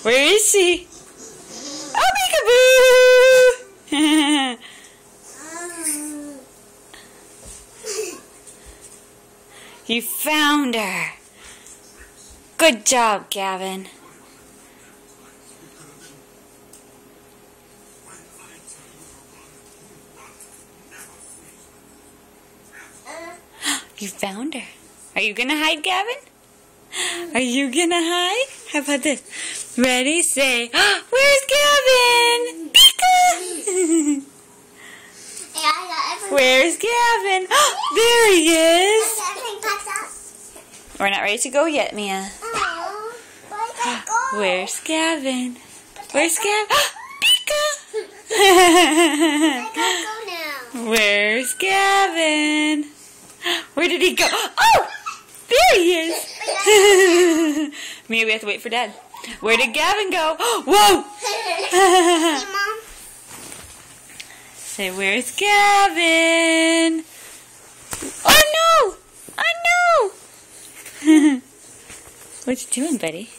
Where is she? Oh, peekaboo! You found her. Good job, Gavin. You found her. Are you gonna hide, Gavin? Are you gonna hide? How about this? Ready, say, where's Gavin? Pika! Where's Gavin? There he is. We're not ready to go yet, Mia. Where's Gavin? Where's Gavin? Pika! Where's Gavin? Where did he go? Oh! There he is! Mia, we have to wait for Dad. Where did Gavin go? Whoa! Hey, Mom. Say, where's Gavin? Oh no! Oh no! What you doing, buddy?